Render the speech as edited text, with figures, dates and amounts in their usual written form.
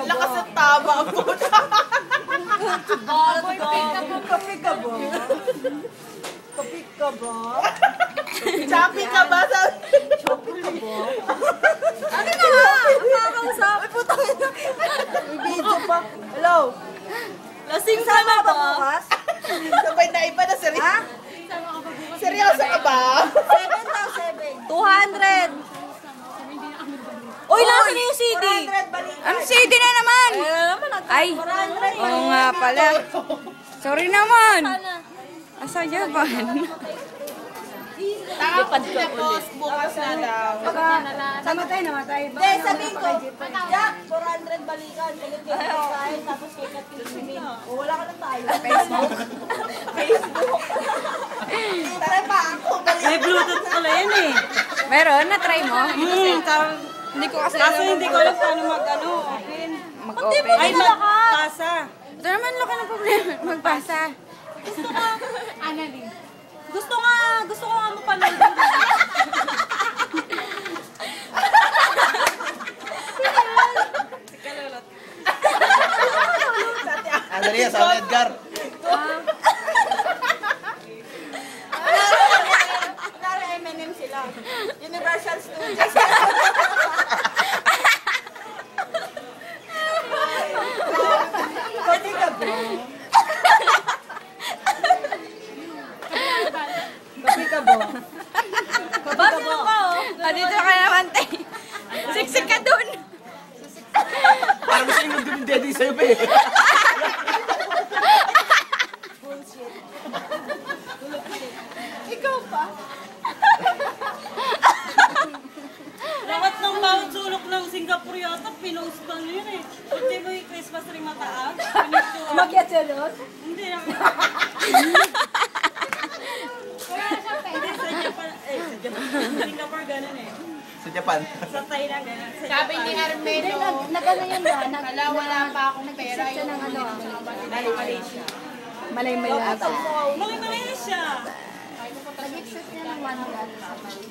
Lakas ng tama po. Kape ka ba? Kape ka ba? Chappy ka ba? Choco ka ba? Ano na nga? Ang makakausap. Ay, putang ina. May video pa. Hello? Lasing ka na ba? Bukas? Sabay na iba na seryoso. Seryoso ka ba? 7 daw, 7. 200. Uy, nasa na yung CD? 400 balikan. Ang CD na naman! Ay, oo nga pala. Sorry naman. Asa Japan? Tapos na boss, bukas na daw. Namatay. Hindi, sabihin ko, Jack, 400 balikan. Galit yung tayo, tapos kikat yung simin. O, wala ka lang tayo. Facebook. Tara pa ako, balikan. May Bluetooth pala yan eh. Meron? Na-try mo? Hindi ko kasi Kaso alam hindi ko alam paano mag-open. mag-open. Ay, magpasa. Ito naman laki ng problema. Magpasa. Gusto ko nga mapanood. Dali yan, sa Edgar. Kunwari, M&M sila. Universal Studios. Kape ka ba? Kape ka ba? Bakit ka oh? Dito ka naman, te. Siksik ka dun. Parang gusto yung nagdumindedi sa'yo, pe. Bullshit. Ikaw pa? Lahat ng bawat sulok ng Singapore yata, pinost na yun eh. Hindi mo yung Christmas ring mataas. Umakyat siya doon? Hindi na. Hindi, sa Japan, sa Japan. Singapore ganun eh. Sa Japan. Sa Thailand ganun. Sabi ni Armelo, Nag-ano yun ba? kala wala pa akong pera Siya yung ng ano? Malaysia. Malay-malay ata. Mga Malaysia. Nag-accept niya ng 1 dollar sa Bali.